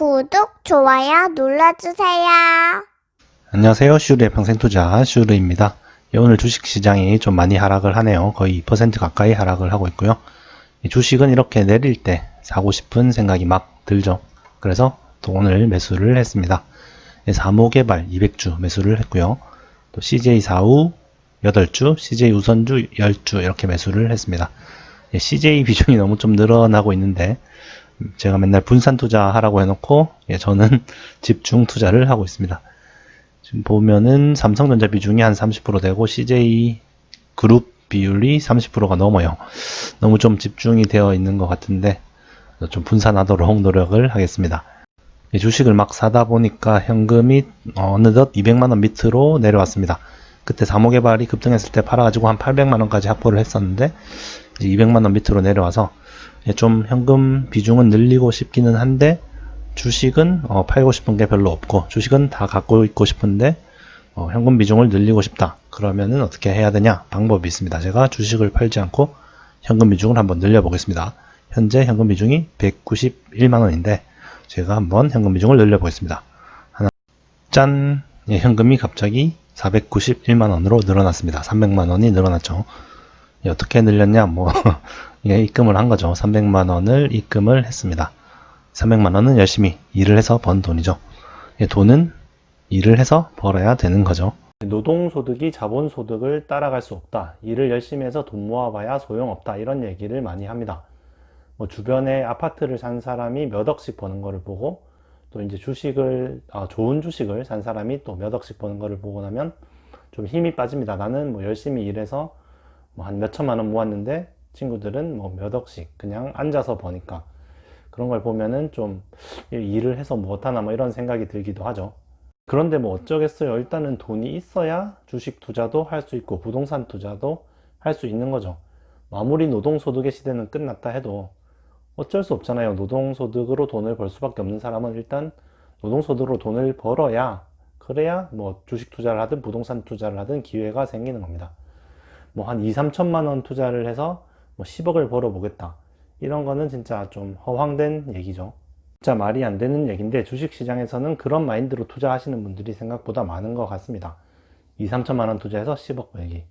구독, 좋아요 눌러주세요. 안녕하세요. 슈르의 평생투자 슈르입니다. 오늘 주식시장이 좀 많이 하락을 하네요. 거의 2% 가까이 하락을 하고 있고요. 주식은 이렇게 내릴 때 사고 싶은 생각이 막 들죠. 그래서 또 오늘 매수를 했습니다. 사모개발 200주 매수를 했고요. 또 CJ4우 8주, CJ우선주 10주 이렇게 매수를 했습니다. CJ 비중이 너무 좀 늘어나고 있는데 제가 맨날 분산 투자하라고 해놓고 저는 집중 투자를 하고 있습니다. 지금 보면은 삼성전자 비중이 한 30% 되고 CJ 그룹 비율이 30%가 넘어요. 너무 좀 집중이 되어 있는 것 같은데 좀 분산하도록 노력을 하겠습니다. 주식을 막 사다 보니까 현금이 어느덧 200만원 밑으로 내려왔습니다. 그때 사모개발이 급등했을 때 팔아가지고 한 800만원까지 확보를 했었는데 이제 200만원 밑으로 내려와서 좀 현금 비중은 늘리고 싶기는 한데 주식은 팔고 싶은 게 별로 없고 주식은 다 갖고 있고 싶은데 현금 비중을 늘리고 싶다. 그러면은 어떻게 해야 되냐? 방법이 있습니다. 제가 주식을 팔지 않고 현금 비중을 한번 늘려 보겠습니다. 현재 현금 비중이 191만원인데 제가 한번 현금 비중을 늘려 보겠습니다. 하나, 짠! 현금이 갑자기 491만원으로 늘어났습니다. 300만원이 늘어났죠. 어떻게 늘렸냐? 입금을 한 거죠. 300만원을 입금을 했습니다. 300만원은 열심히 일을 해서 번 돈이죠. 돈은 일을 해서 벌어야 되는 거죠. 노동소득이 자본소득을 따라갈 수 없다. 일을 열심히 해서 돈 모아봐야 소용없다. 이런 얘기를 많이 합니다. 주변에 아파트를 산 사람이 몇 억씩 버는 거를 보고 또 이제 좋은 주식을 산 사람이 또 몇 억씩 버는 거를 보고 나면 좀 힘이 빠집니다. 나는 열심히 일해서 한 몇천만 원 모았는데 친구들은 몇 억씩 그냥 앉아서 버니까 그런 걸 보면은 좀 일을 해서 못하나 이런 생각이 들기도 하죠. 그런데 어쩌겠어요. 일단은 돈이 있어야 주식 투자도 할 수 있고 부동산 투자도 할 수 있는 거죠. 아무리 노동소득의 시대는 끝났다 해도 어쩔 수 없잖아요. 노동소득으로 돈을 벌 수밖에 없는 사람은 일단 노동소득으로 돈을 벌어야 그래야 주식 투자를 하든 부동산 투자를 하든 기회가 생기는 겁니다. 한 2, 3천만 원 투자를 해서 10억을 벌어 보겠다. 이런 거는 진짜 좀 허황된 얘기죠. 진짜 말이 안 되는 얘기인데 주식시장에서는 그런 마인드로 투자하시는 분들이 생각보다 많은 것 같습니다. 2, 3천만 원 투자해서 10억 벌기.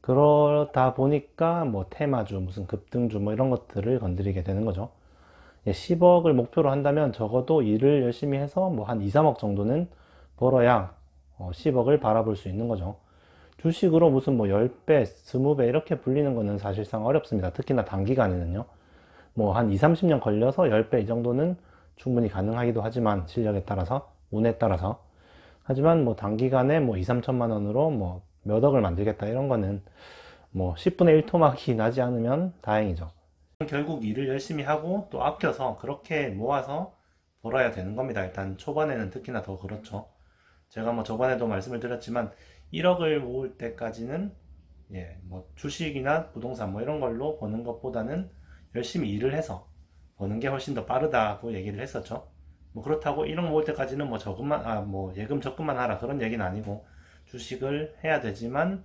그러다 보니까 테마주, 무슨 급등주 이런 것들을 건드리게 되는 거죠. 10억을 목표로 한다면 적어도 일을 열심히 해서 한 2, 3억 정도는 벌어야 10억을 바라볼 수 있는 거죠. 주식으로 무슨 10배, 20배 이렇게 불리는 거는 사실상 어렵습니다. 특히나 단기간에는요. 한 2, 30년 걸려서 10배 이 정도는 충분히 가능하기도 하지만 실력에 따라서, 운에 따라서. 하지만 단기간에 2, 3천만 원으로 몇 억을 만들겠다 이런 거는 10분의 1 토막이 나지 않으면 다행이죠. 결국 일을 열심히 하고 또 아껴서 그렇게 모아서 벌어야 되는 겁니다. 일단 초반에는 특히나 더 그렇죠. 제가 저번에도 말씀을 드렸지만 1억을 모을 때까지는 주식이나 부동산 이런 걸로 버는 것보다는 열심히 일을 해서 버는 게 훨씬 더 빠르다고 얘기를 했었죠. 그렇다고 1억 모을 때까지는 예금 적금만 하라 그런 얘기는 아니고 주식을 해야 되지만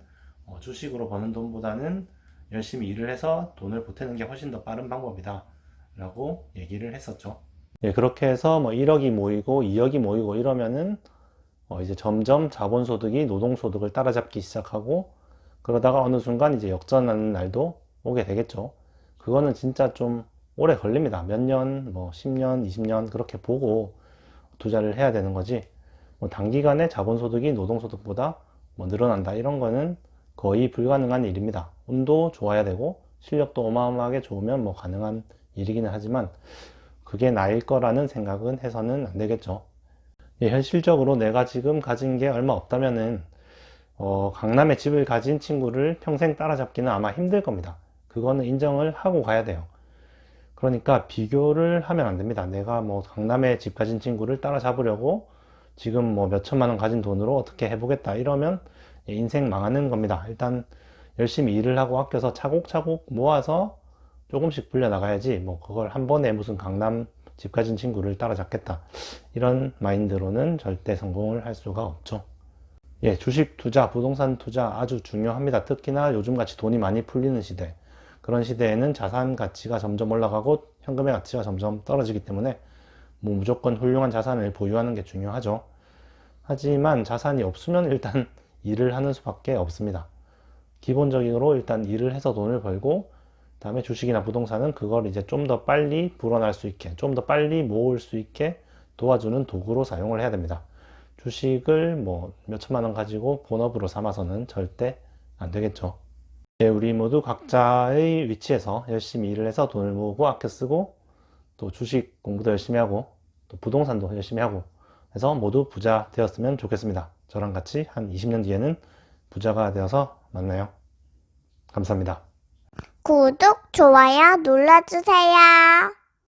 주식으로 버는 돈보다는 열심히 일을 해서 돈을 보태는 게 훨씬 더 빠른 방법이다 라고 얘기를 했었죠. 그렇게 해서 1억이 모이고 2억이 모이고 이러면은 이제 점점 자본소득이 노동소득을 따라잡기 시작하고 그러다가 어느 순간 이제 역전하는 날도 오게 되겠죠. 그거는 진짜 좀 오래 걸립니다. 몇 년, 10년, 20년 그렇게 보고 투자를 해야 되는 거지 단기간에 자본소득이 노동소득보다 늘어난다 이런 거는 거의 불가능한 일입니다. 운도 좋아야 되고 실력도 어마어마하게 좋으면 가능한 일이기는 하지만 그게 나일 거라는 생각은 해서는 안 되겠죠. 현실적으로 내가 지금 가진 게 얼마 없다면은 강남에 집을 가진 친구를 평생 따라잡기는 아마 힘들 겁니다. 그거는 인정을 하고 가야 돼요. 그러니까 비교를 하면 안 됩니다. 내가 강남에 집 가진 친구를 따라잡으려고 지금 몇 천만 원 가진 돈으로 어떻게 해보겠다 이러면 인생 망하는 겁니다. 일단 열심히 일을 하고 아껴서 차곡차곡 모아서 조금씩 불려 나가야지 그걸 한 번에 무슨 강남 집 가진 친구를 따라잡겠다 이런 마인드로는 절대 성공을 할 수가 없죠. 주식 투자, 부동산 투자 아주 중요합니다. 특히나 요즘같이 돈이 많이 풀리는 시대, 그런 시대에는 자산 가치가 점점 올라가고 현금의 가치가 점점 떨어지기 때문에 뭐 무조건 훌륭한 자산을 보유하는 게 중요하죠. 하지만 자산이 없으면 일단 일을 하는 수밖에 없습니다. 기본적으로 일단 일을 해서 돈을 벌고, 다음에 주식이나 부동산은 그걸 이제 좀 더 빨리 불어날 수 있게, 좀 더 빨리 모을 수 있게 도와주는 도구로 사용을 해야 됩니다. 주식을 뭐 몇천만 원 가지고 본업으로 삼아서는 절대 안 되겠죠. 우리 모두 각자의 위치에서 열심히 일을 해서 돈을 모으고 아껴 쓰고, 또 주식 공부도 열심히 하고, 또 부동산도 열심히 하고 해서 모두 부자 되었으면 좋겠습니다. 저랑 같이 한 20년 뒤에는 부자가 되어서 만나요. 감사합니다. 구독, 좋아요 눌러주세요.